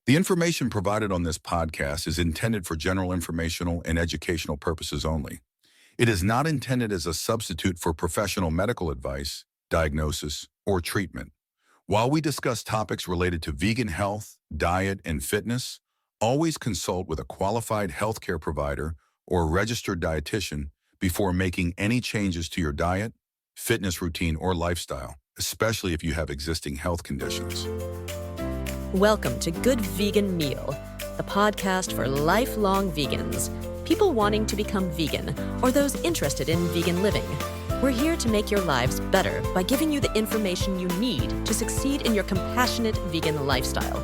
The information provided on this podcast is intended for general informational and educational purposes only. It is not intended as a substitute for professional medical advice, diagnosis, or treatment. While we discuss topics related to vegan health, diet, and fitness, always consult with a qualified healthcare provider or registered dietitian before making any changes to your diet, fitness routine, or lifestyle, especially if you have existing health conditions. Welcome to Good Vegan Meal, the podcast for lifelong vegans, people wanting to become vegan, or those interested in vegan living. We're here to make your lives better by giving you the information you need to succeed in your compassionate vegan lifestyle.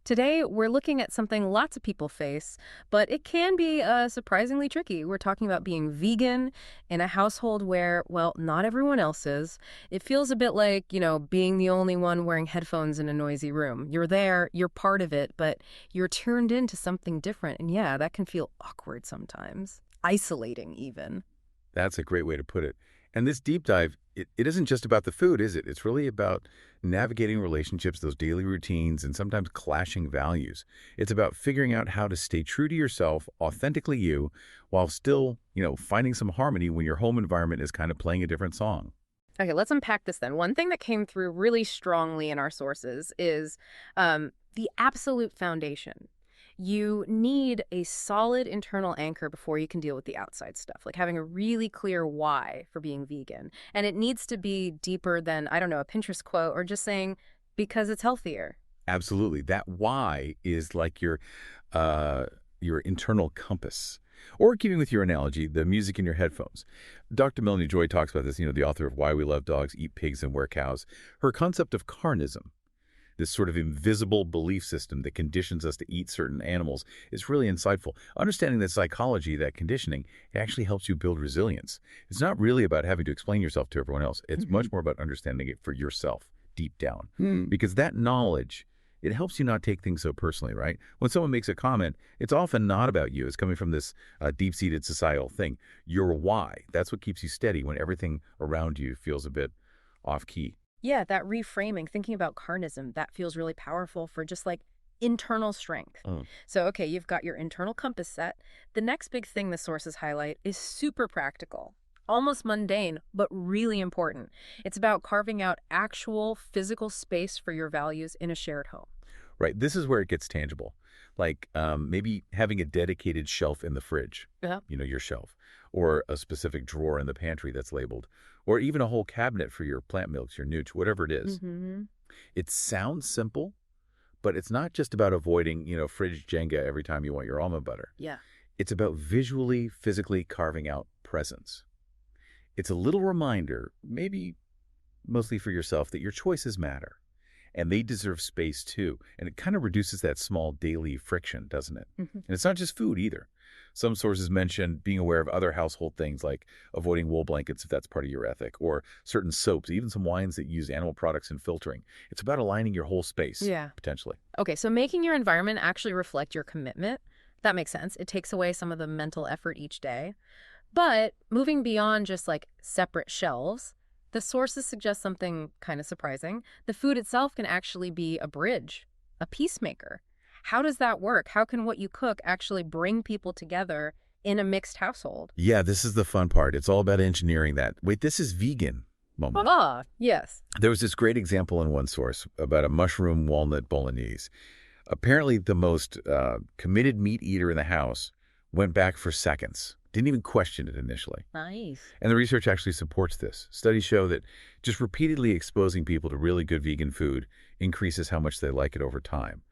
Today, we're looking at something lots of people face, but it can be surprisingly tricky. We're talking about being vegan in a household where, well, not everyone else is. It feels a bit like, being the only one wearing headphones in a noisy room. You're there, you're part of it, but you're turned into something different. And yeah, that can feel awkward sometimes, isolating even. That's a great way to put it. And this deep dive, it isn't just about the food, is it? It's really about navigating relationships, those daily routines, and sometimes clashing values. It's about figuring out how to stay true to yourself, authentically you, while still, finding some harmony when your home environment is kind of playing a different song. Okay, let's unpack this then. One thing that came through really strongly in our sources is the absolute foundation. You need a solid internal anchor before you can deal with the outside stuff, like having a really clear why for being vegan. And it needs to be deeper than, a Pinterest quote or just saying, because it's healthier. Absolutely. That why is like your internal compass. Or keeping with your analogy, the music in your headphones. Dr. Melanie Joy talks about this, the author of Why We Love Dogs, Eat Pigs, and Wear Cows. Her concept of carnism, this sort of invisible belief system that conditions us to eat certain animals, is really insightful. Understanding the psychology, that conditioning, it actually helps you build resilience. It's not really about having to explain yourself to everyone else. It's much more about understanding it for yourself deep down. Because that knowledge, it helps you not take things so personally, right? When someone makes a comment, it's often not about you. It's coming from this deep-seated societal thing. Your why, that's what keeps you steady when everything around you feels a bit off-key. Yeah, that reframing, thinking about carnism, that feels really powerful for just like internal strength. So, okay, you've got your internal compass set. The next big thing the sources highlight is super practical, almost mundane, but really important. It's about carving out actual physical space for your values in a shared home. Right. This is where it gets tangible. Like maybe having a dedicated shelf in the fridge, your shelf, or a specific drawer in the pantry that's labeled, or even a whole cabinet for your plant milks, your nooch, whatever it is. It sounds simple, but it's not just about avoiding, fridge Jenga every time you want your almond butter. Yeah. It's about visually, physically carving out presence. It's a little reminder, maybe mostly for yourself, that your choices matter. And they deserve space too. And it kind of reduces that small daily friction, doesn't it? And it's not just food either. Some sources mention being aware of other household things like avoiding wool blankets if that's part of your ethic, or certain soaps, even some wines that use animal products in filtering. It's about aligning your whole space, potentially. Okay, so making your environment actually reflect your commitment, that makes sense. It takes away some of the mental effort each day. But moving beyond just like separate shelves, the sources suggest something kind of surprising. The food itself can actually be a bridge, a peacemaker. How does that work? How can what you cook actually bring people together in a mixed household? Yeah, this is the fun part. It's all about engineering that. Wait, this is vegan moment. Yes. There was this great example in one source about a mushroom walnut bolognese. Apparently, the most committed meat eater in the house went back for seconds. Didn't even question it initially. Nice. And the research actually supports this. Studies show that just repeatedly exposing people to really good vegan food increases how much they like it over time.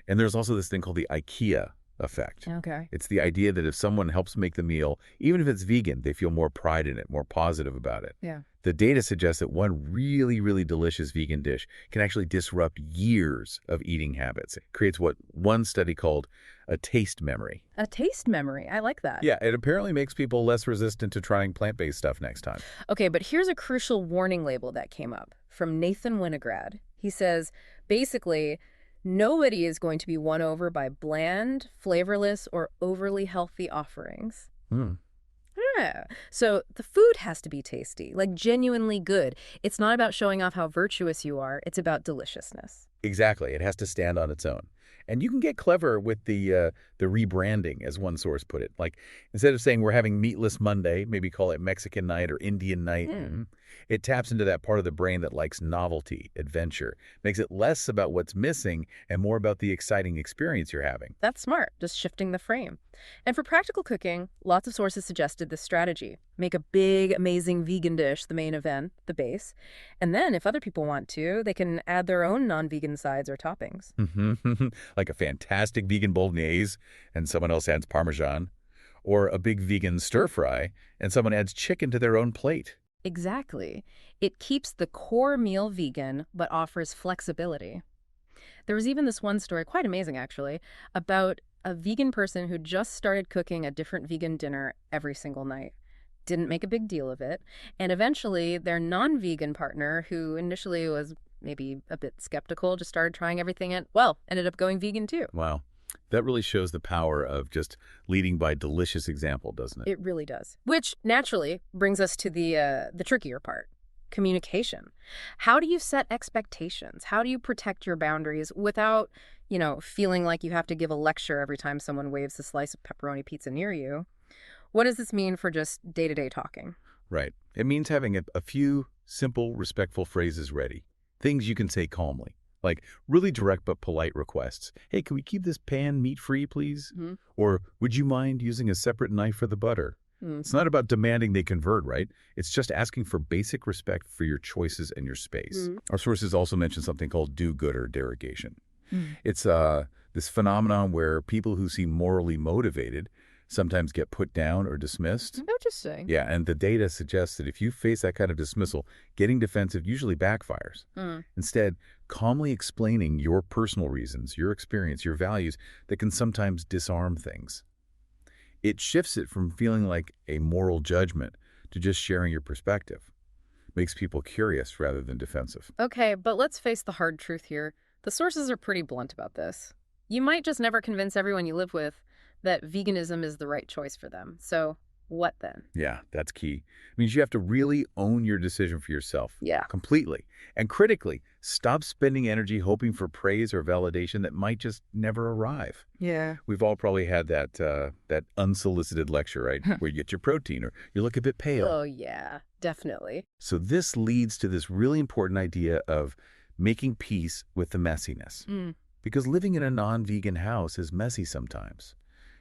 And there's also this thing called the IKEA effect. Okay. It's the idea that if someone helps make the meal, even if it's vegan, they feel more pride in it, more positive about it. Yeah. The data suggests that one really, really delicious vegan dish can actually disrupt years of eating habits. It creates what one study called a taste memory. A taste memory. I like that. Yeah, it apparently makes people less resistant to trying plant-based stuff next time. Okay, but here's a crucial warning label that came up from Nathan Winograd. He says, basically, nobody is going to be won over by bland, flavorless, or overly healthy offerings. Yeah. So the food has to be tasty, like genuinely good. It's not about showing off how virtuous you are. It's about deliciousness. Exactly. It has to stand on its own. And you can get clever with the rebranding, as one source put it. Like, instead of saying we're having Meatless Monday, maybe call it Mexican night or Indian night. It taps into that part of the brain that likes novelty, adventure, makes it less about what's missing and more about the exciting experience you're having. That's smart, just shifting the frame. And for practical cooking, lots of sources suggested this strategy. Make a big, amazing vegan dish the main event, the base. And then, if other people want to, they can add their own non-vegan sides or toppings. Like a fantastic vegan bolognese and someone else adds Parmesan, or a big vegan stir fry and someone adds chicken to their own plate. Exactly. It keeps the core meal vegan, but offers flexibility. There was even this one story, quite amazing actually, about a vegan person who just started cooking a different vegan dinner every single night. Didn't make a big deal of it. And eventually their non-vegan partner, who initially was maybe a bit skeptical, just started trying everything and, well, ended up going vegan too. Wow. That really shows the power of just leading by delicious example, doesn't it? It really does. Which naturally brings us to the trickier part, communication. How do you set expectations? How do you protect your boundaries without, feeling like you have to give a lecture every time someone waves a slice of pepperoni pizza near you? What does this mean for just day-to-day talking? Right. It means having a few simple, respectful phrases ready. Things you can say calmly. Like really direct but polite requests. Hey, can we keep this pan meat-free, please? Or would you mind using a separate knife for the butter? It's not about demanding they convert, right? It's just asking for basic respect for your choices and your space. Our sources also mention something called do-gooder derogation. It's this phenomenon where people who seem morally motivated sometimes get put down or dismissed. Interesting. Yeah, and the data suggests that if you face that kind of dismissal, getting defensive usually backfires. Instead, calmly explaining your personal reasons, your experience, your values, that can sometimes disarm things. It shifts it from feeling like a moral judgment to just sharing your perspective. Makes people curious rather than defensive. Okay, but let's face the hard truth here. The sources are pretty blunt about this. You might just never convince everyone you live with that veganism is the right choice for them. So what then? Yeah, that's key. It means you have to really own your decision for yourself. Yeah. Completely. And critically, stop spending energy hoping for praise or validation that might just never arrive. Yeah. We've all probably had that unsolicited lecture, right? Where you get your protein or you look a bit pale. Oh, yeah, definitely. So this leads to this really important idea of making peace with the messiness. Because living in a non-vegan house is messy sometimes.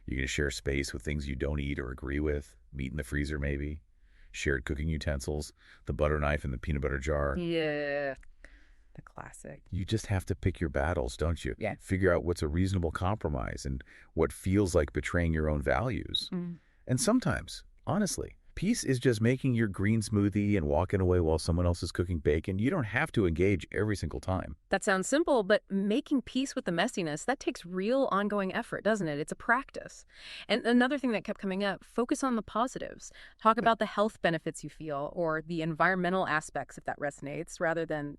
You're going to share space with things you don't eat or agree with, meat in the freezer maybe, shared cooking utensils, the butter knife and the peanut butter jar. Yeah, the classic. You just have to pick your battles, don't you? Yeah. Figure out what's a reasonable compromise and what feels like betraying your own values. And sometimes, honestly, peace is just making your green smoothie and walking away while someone else is cooking bacon. You don't have to engage every single time. That sounds simple, but making peace with the messiness, that takes real ongoing effort, doesn't it? It's a practice. And another thing that kept coming up, focus on the positives. Talk about the health benefits you feel or the environmental aspects, if that resonates, rather than,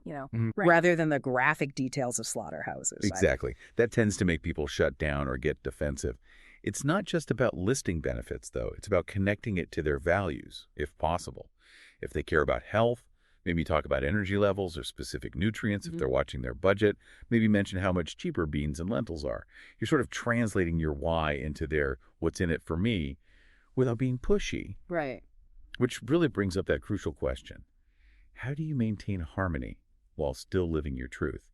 rather than the graphic details of slaughterhouses. Exactly. That tends to make people shut down or get defensive. It's not just about listing benefits, though. It's about connecting it to their values, if possible. If they care about health, maybe talk about energy levels or specific nutrients. If they're watching their budget, maybe mention how much cheaper beans and lentils are. You're sort of translating your why into their what's in it for me without being pushy. Right. Which really brings up that crucial question. How do you maintain harmony while still living your truth?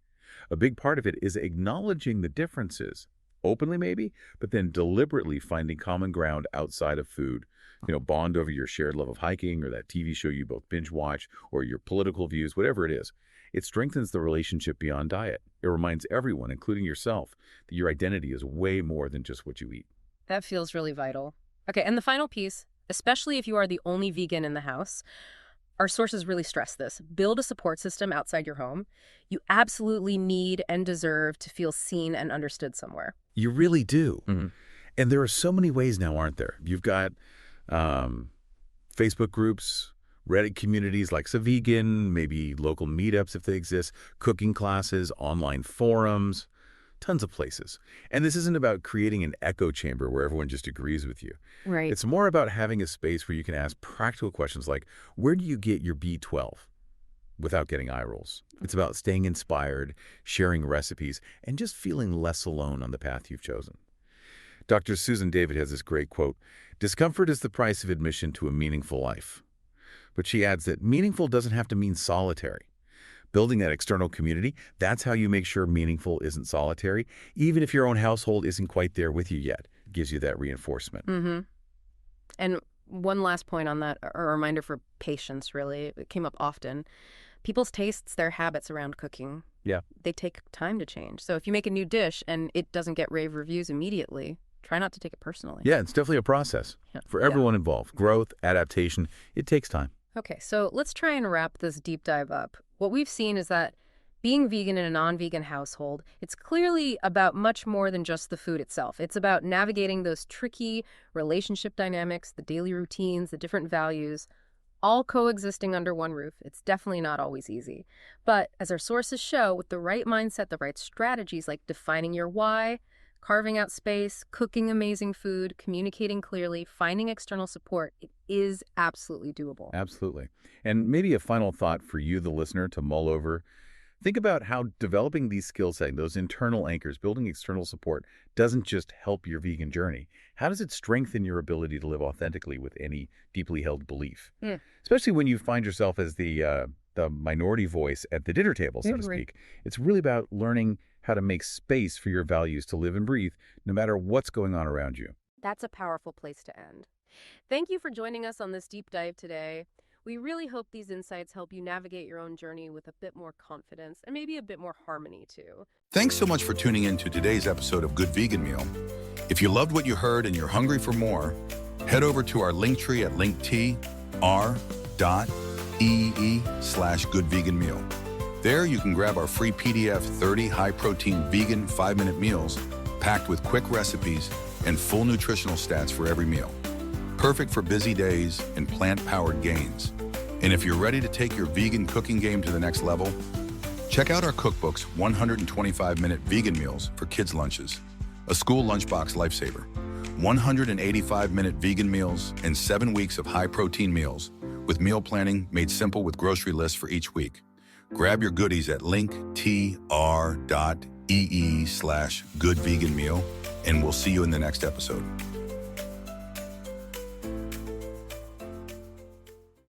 A big part of it is acknowledging the differences. Openly maybe, but then deliberately finding common ground outside of food. Bond over your shared love of hiking or that TV show you both binge watch or your political views, whatever it is. It strengthens the relationship beyond diet. It reminds everyone, including yourself, that your identity is way more than just what you eat. That feels really vital. Okay, and the final piece, especially if you are the only vegan in the house, our sources really stress this. Build a support system outside your home. You absolutely need and deserve to feel seen and understood somewhere. You really do. And there are so many ways now, aren't there? You've got Facebook groups, Reddit communities like Vegan, maybe local meetups if they exist, cooking classes, online forums. Tons of places. And this isn't about creating an echo chamber where everyone just agrees with you. Right. It's more about having a space where you can ask practical questions like, where do you get your B12? Without getting eye rolls. It's about staying inspired, sharing recipes, and just feeling less alone on the path you've chosen. Dr. Susan David has this great quote, "Discomfort is the price of admission to a meaningful life." But she adds that meaningful doesn't have to mean solitary. Building that external community, that's how you make sure meaningful isn't solitary, even if your own household isn't quite there with you yet. It gives you that reinforcement. Mm-hmm. And one last point on that, a reminder for patience, really. It came up often. People's tastes, their habits around cooking, they take time to change. So if you make a new dish and it doesn't get rave reviews immediately, try not to take it personally. Yeah, it's definitely a process for everyone involved. Growth, adaptation, it takes time. Okay, so let's try and wrap this deep dive up. What we've seen is that being vegan in a non-vegan household, it's clearly about much more than just the food itself. It's about navigating those tricky relationship dynamics, the daily routines, the different values, all coexisting under one roof. It's definitely not always easy. But as our sources show, with the right mindset, the right strategies like defining your why, carving out space, cooking amazing food, communicating clearly, finding external support, it is absolutely doable. Absolutely. And maybe a final thought for you, the listener, to mull over. Think about how developing these skill sets, those internal anchors, building external support, doesn't just help your vegan journey. How does it strengthen your ability to live authentically with any deeply held belief? Especially when you find yourself as the minority voice at the dinner table, so to speak. It's really about learning how to make space for your values to live and breathe, no matter what's going on around you. That's a powerful place to end. Thank you for joining us on this deep dive today. We really hope these insights help you navigate your own journey with a bit more confidence and maybe a bit more harmony, too. Thanks so much for tuning in to today's episode of Good Vegan Meal. If you loved what you heard and you're hungry for more, head over to our link tree at linktr.ee/goodveganmeal. There you can grab our free PDF 30 high-protein vegan 5-minute meals packed with quick recipes and full nutritional stats for every meal. Perfect for busy days and plant-powered gains. And if you're ready to take your vegan cooking game to the next level, check out our cookbook's 125-minute vegan meals for kids' lunches, a school lunchbox lifesaver, 185-minute vegan meals, and 7 weeks of high-protein meals with meal planning made simple with grocery lists for each week. Grab your goodies at linktr.ee/goodveganmeal, and we'll see you in the next episode.